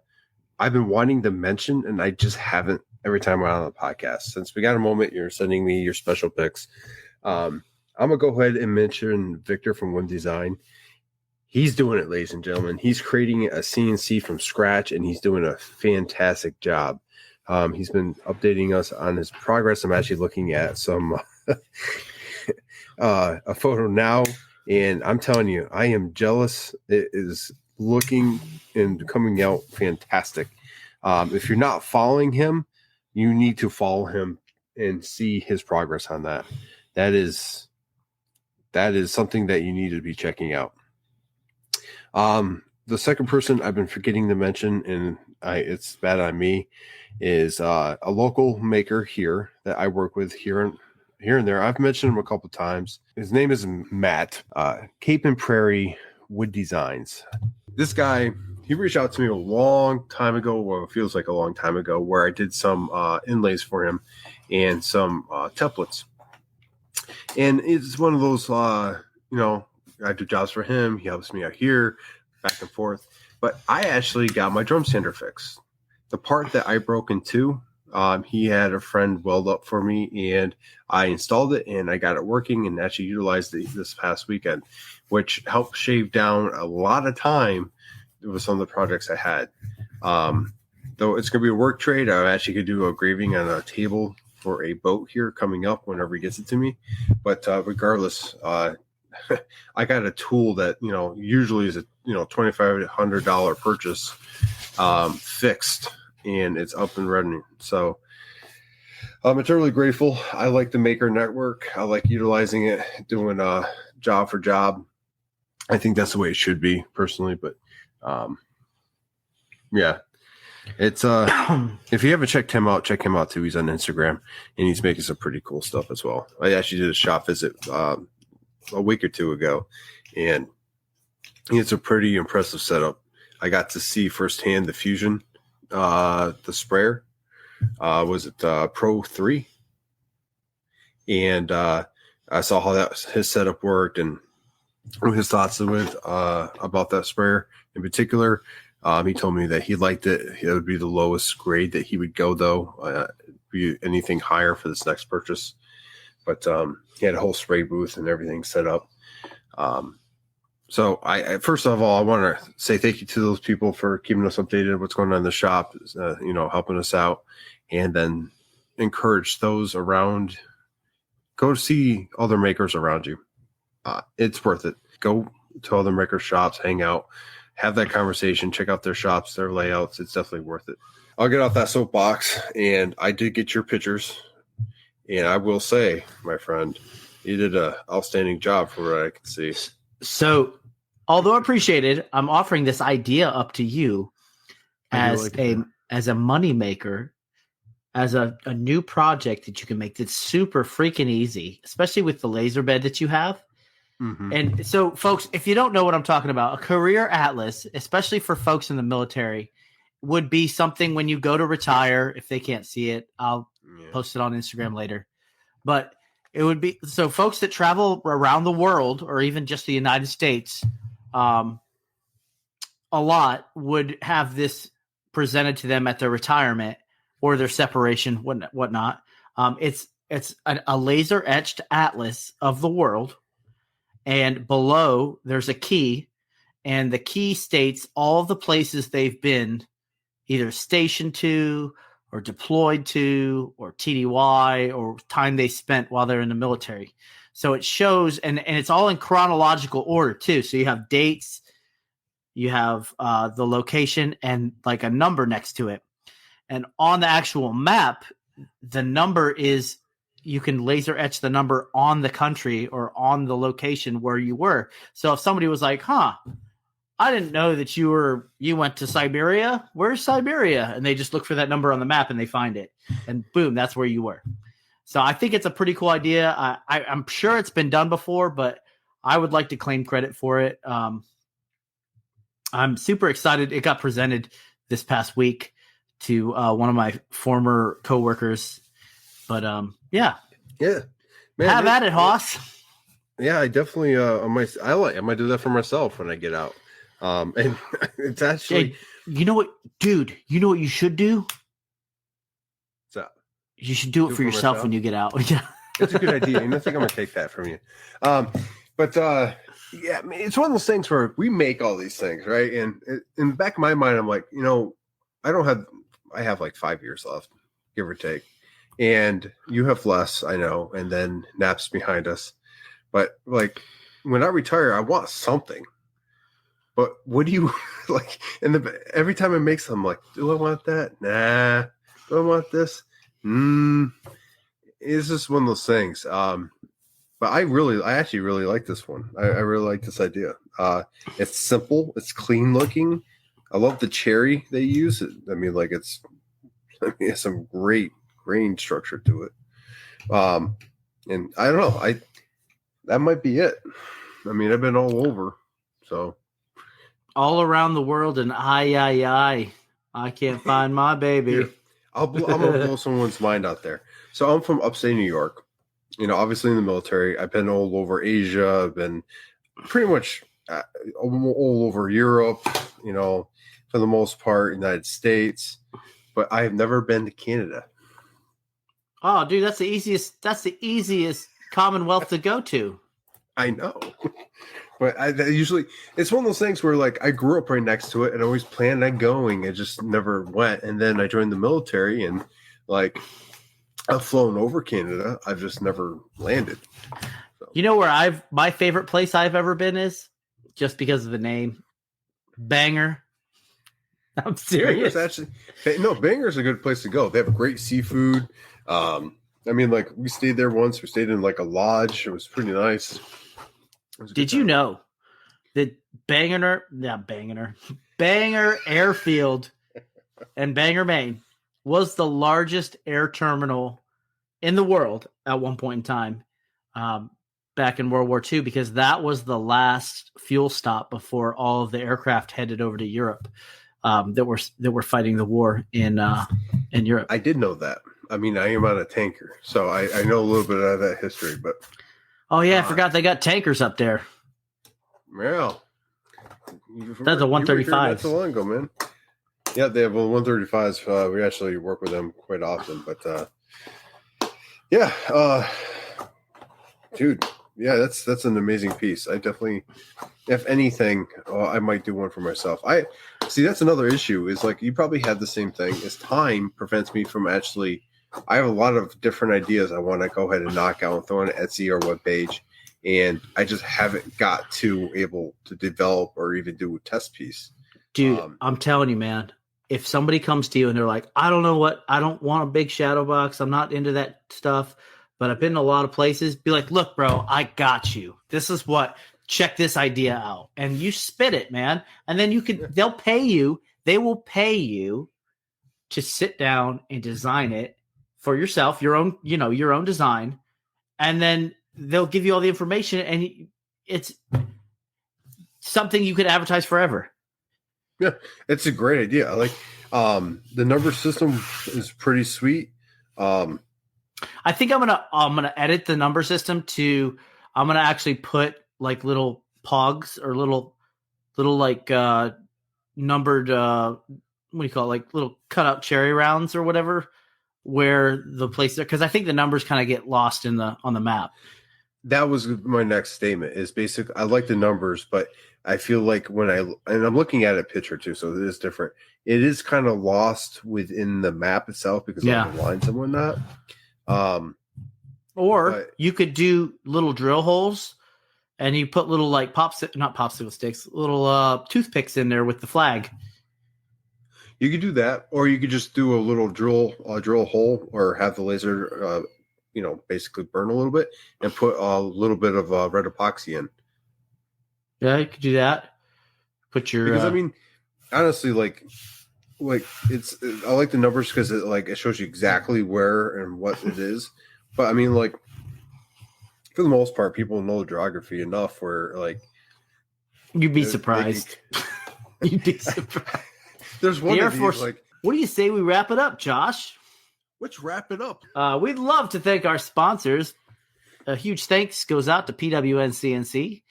I've been wanting to mention, and I just haven't. Every time we're on the podcast, since we got a moment, you're sending me your special picks. I'm going to go ahead and mention Victor from One Design. He's doing it, ladies and gentlemen. He's creating a CNC from scratch, and he's doing a fantastic job. He's been updating us on his progress. I'm actually looking at some a photo now, and I'm telling you, I am jealous. It is looking and coming out fantastic. If you're not following him, you need to follow him and see his progress on that. That is something that you need to be checking out. The second person I've been forgetting to mention, and it's bad on me, is a local maker here that I work with here and there. I've mentioned him a couple times. His name is Matt, Cape and Prairie Wood Designs. This guy, he reached out to me a long time ago, well, it feels like a long time ago, where I did some inlays for him and some templates. And it's one of those, I do jobs for him. He helps me out here, back and forth. But I actually got my drum sander fixed. The part that I broke in two, he had a friend weld up for me, and I installed it, and I got it working and actually utilized it this past weekend, which helped shave down a lot of time with some of the projects I had. Though it's going to be a work trade, I actually could do a graving on a table for a boat here coming up whenever he gets it to me. But regardless, I got a tool that, usually is a, $2,500 purchase, fixed, and it's up and running. So I'm eternally grateful. I like the Maker Network. I like utilizing it, doing job for job. I think that's the way it should be personally, but yeah. It's if you haven't checked him out, check him out too. He's on Instagram, and he's making some pretty cool stuff as well. I actually did a shop visit a week or two ago, and it's a pretty impressive setup. I got to see firsthand the Fusion, the sprayer. Was it Pro 3? And I saw how his setup worked and his thoughts about that sprayer in particular. He told me that he liked it. It would be the lowest grade that he would go, though. Be anything higher for this next purchase. But he had a whole spray booth and everything set up. So I first of all, I want to say thank you to those people for keeping us updated on what's going on in the shop, helping us out, and then encourage those around. Go see other makers around you. It's worth it. Go to other maker shops, hang out, have that conversation, check out their shops, their layouts. It's definitely worth it. I'll get off that soapbox, and I did get your pictures, and I will say, my friend, you did an outstanding job for what I can see. So, although appreciated, I'm offering this idea up to you as a money maker, as a new project that you can make that's super freaking easy, especially with the laser bed that you have. Mm-hmm. And so, folks, if you don't know what I'm talking about, a career atlas, especially for folks in the military, would be something when you go to retire. If they can't see it, I'll post it on Instagram later. But it would be so folks that travel around the world or even just the United States, a lot would have this presented to them at their retirement or their separation, whatnot. It's it's a laser etched atlas of the world, and below there's a key, and the key states all the places they've been either stationed to or deployed to or TDY or time they spent while they're in the military. So it shows, and it's all in chronological order too. So you have dates, you have the location, and like a number next to it. And on the actual map, the number is, you can laser etch the number on the country or on the location where you were. So if somebody was like, I didn't know that you went to Siberia. Where's Siberia? And they just look for that number on the map and they find it. And boom, that's where you were. So I think it's a pretty cool idea. I'm sure it's been done before, but I would like to claim credit for it. I'm super excited. It got presented this past week to one of my former coworkers. But yeah. Man, have at it, Hoss. Yeah, I definitely I might do that for myself when I get out. And it's actually, hey, you know what, dude? You know what you should do? What's that? You should do it for yourself when you get out. Yeah, that's a good idea. I think I'm gonna take that from you. But yeah, I mean, it's one of those things where we make all these things, right? And in the back of my mind, I'm like, I have like 5 years left, give or take. And you have less, I know, and then Nap's behind us. But like when I retire, I want something. But what do you like? And every time I make something, I'm like, do I want that? Nah. Do I want this? It's just one of those things. But I actually really like this one. I really like this idea. It's simple. It's clean looking. I love the cherry they use. I mean, it's some great grain structure to it. And I don't know. That might be it. I mean, I've been all over, so all around the world, and I can't find my baby. Here, I'm gonna blow someone's mind out there. So I'm from upstate New York. Obviously in the military. I've been all over Asia. I've been pretty much all over Europe. For the most part, United States. But I have never been to Canada. Oh, dude, that's the easiest Commonwealth to go to. I know. But it's one of those things where I grew up right next to it and I always planned on going. I just never went. And then I joined the military and I've flown over Canada. I've just never landed. So. You know where my favorite place I've ever been is? Just because of the name. Bangor. I'm serious. Bangor's a good place to go. They have great seafood. We stayed there once. We stayed in a lodge. It was pretty nice. Did you know that Bangor Airfield in Bangor, Maine was the largest air terminal in the world at one point in time, back in World War II, because that was the last fuel stop before all of the aircraft headed over to Europe. That were fighting the war in Europe. I did know that. I mean, I am on a tanker, so I know a little bit of that history. But oh yeah, I forgot they got tankers up there. Well, that's a 135. Not so long ago, man. Yeah, they have 135s. We actually work with them quite often. But dude, yeah, that's an amazing piece. I definitely, if anything, I might do one for myself. I see that's another issue is you probably had the same thing. Is time prevents me from actually. I have a lot of different ideas I want to go ahead and knock out and throw on Etsy or webpage, and I just haven't got to able to develop or even do a test piece. Dude, I'm telling you, man. If somebody comes to you and they're like, I don't want a big shadow box. I'm not into that stuff. But I've been in a lot of places. Be like, look, bro, I got you. This is check this idea out. And you spit it, man. And then they'll pay you. They will pay you to sit down and design it for yourself, your own design. And then they'll give you all the information and it's something you could advertise forever. Yeah, it's a great idea. I like the number system is pretty sweet. I think I'm gonna edit the number system to. I'm gonna actually put little pogs or little numbered. What do you call it? Little cut out cherry rounds or whatever where the place, because I think the numbers kind of get lost on the map. That was my next statement. Is basically I like the numbers, but I feel like and I'm looking at a picture too, so it is different. It is kind of lost within the map itself because of the lines and whatnot. Or you could do little drill holes, and you put little like not popsicle sticks, little toothpicks in there with the flag. You could do that, or you could just do a little drill hole, or have the laser, basically burn a little bit and put a little bit of red epoxy in. Yeah, you could do that. Put your because I mean, honestly, like it's I like the numbers because it shows you exactly where and what it is. But I mean, like for the most part, people know the geography enough where you'd be surprised. You'd be surprised. There's one Air of these, Force. What do you say we wrap it up, Josh? Let's wrap it up. We'd love to thank our sponsors. A huge thanks goes out to PWN CNC.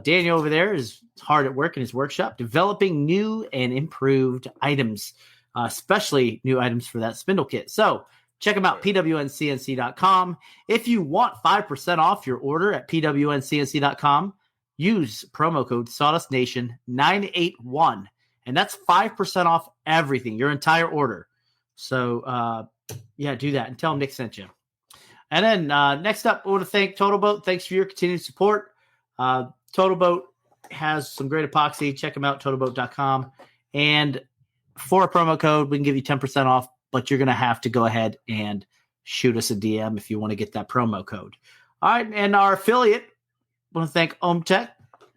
Daniel over there is hard at work in his workshop developing new and improved items, especially new items for that spindle kit. So check them out, pwncnc.com. If you want 5% off your order at pwncnc.com, use promo code SawdustNation981, and that's 5% off everything, your entire order. So, do that and tell them Nick sent you. And then next up, I want to thank Total Boat. Thanks for your continued support. Total Boat has some great epoxy. Check them out, totalboat.com. And for a promo code, we can give you 10% off, but you're going to have to go ahead and shoot us a DM if you want to get that promo code. All right, and our affiliate, I want to thank OhmTech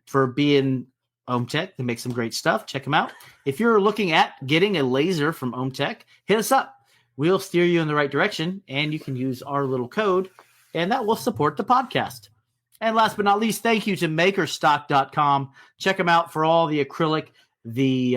for being OhmTech. They make some great stuff. Check them out. If you're looking at getting a laser from OhmTech, hit us up. We'll steer you in the right direction, and you can use our little code, and that will support the podcast. And last but not least, thank you to makerstock.com. Check them out for all the acrylic, the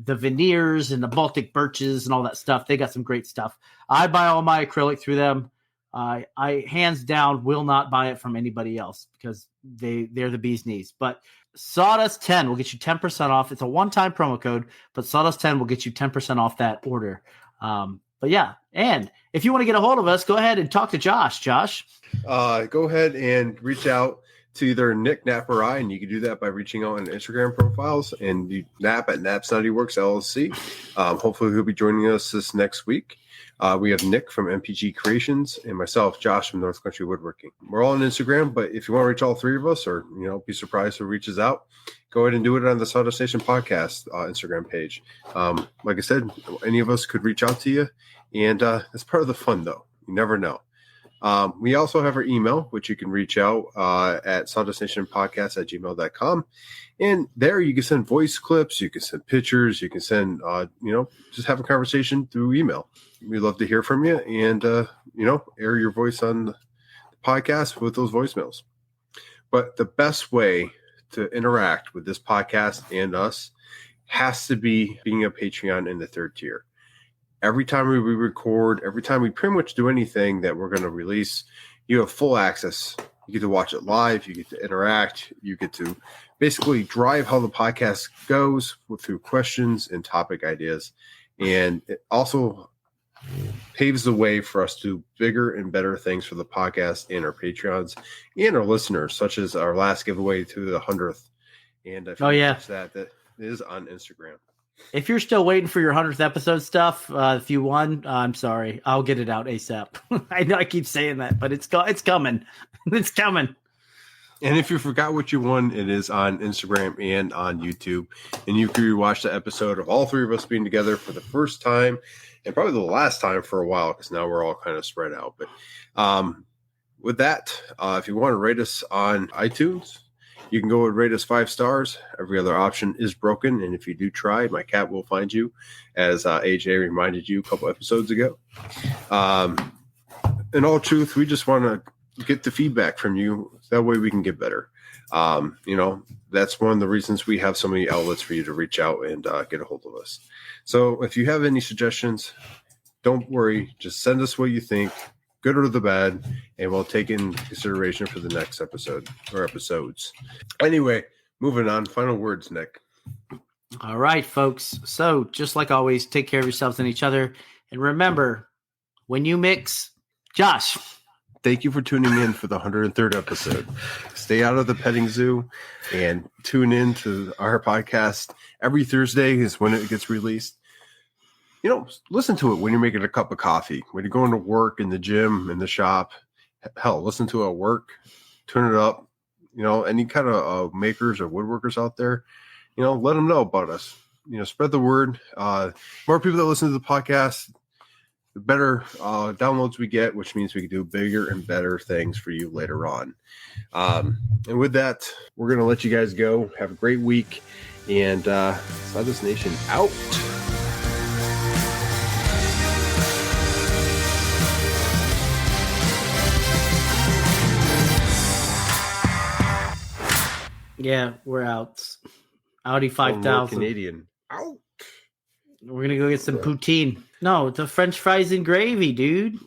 veneers and the Baltic birches and all that stuff. They got some great stuff. I buy all my acrylic through them. I hands down will not buy it from anybody else because they're the bee's knees. But Sawdust 10 will get you 10% off. It's a one-time promo code, but Sawdust 10 will get you 10% off that order. But yeah, and if you want to get a hold of us, go ahead and talk to Josh. Josh? Go ahead and reach out to either Nick, Knapp, or I, and you can do that by reaching out on Instagram profiles, and you Knapp at Knapp Study Works LLC. Hopefully he'll be joining us this next week. We have Nick from MPG Creations and myself, Josh, from North Country Woodworking. We're all on Instagram, but if you want to reach all three of us or, be surprised who reaches out, go ahead and do it on the Sawdust Nation Podcast Instagram page. Like I said, any of us could reach out to you, and it's part of the fun, though. You never know. We also have our email, which you can reach out at sawdustnationpodcast@gmail.com. And there you can send voice clips, you can send pictures, you can send, just have a conversation through email. We'd love to hear from you and, air your voice on the podcast with those voicemails. But the best way to interact with this podcast and us has to be being a Patreon in the third tier. Every time we record, every time we pretty much do anything that we're going to release, you have full access. You get to watch it live. You get to interact. You get to basically drive how the podcast goes through questions and topic ideas. And it also paves the way for us to do bigger and better things for the podcast and our Patreons and our listeners, such as our last giveaway to the 100th. And if that is on Instagram. If you're still waiting for your 100th episode stuff, if you won, I'm sorry. I'll get it out ASAP. I know I keep saying that, but it's coming. It's coming. And if you forgot what you won, it is on Instagram and on YouTube. And you can rewatch the episode of all three of us being together for the first time and probably the last time for a while because now we're all kind of spread out. But with that, if you want to rate us on iTunes, you can go and rate us 5 stars. Every other option is broken. And if you do try, my cat will find you, as AJ reminded you a couple episodes ago. In all truth, we just want to get the feedback from you. That way we can get better. That's one of the reasons we have so many outlets for you to reach out and get a hold of us. So if you have any suggestions, don't worry. Just send us what you think, good or the bad, and we'll take in consideration for the next episode or episodes. Anyway, moving on. Final words, Nick. All right, folks. So just like always, take care of yourselves and each other. And remember, when you mix. Josh. Thank you for tuning in for the 103rd episode. Stay out of the petting zoo and tune in to our podcast. Every Thursday is when it gets released. Listen to it when you're making a cup of coffee, when you're going to work, in the gym, in the shop. Hell, listen to it at work. Turn it up. Any kind of makers or woodworkers out there, let them know about us. Spread the word. More people that listen to the podcast, the better downloads we get, which means we can do bigger and better things for you later on. And with that, we're going to let you guys go. Have a great week. And Sawdust Nation out. Yeah, we're out. Audi 5000. Canadian. Out. We're going to go get some poutine. No, it's a French fries and gravy, dude.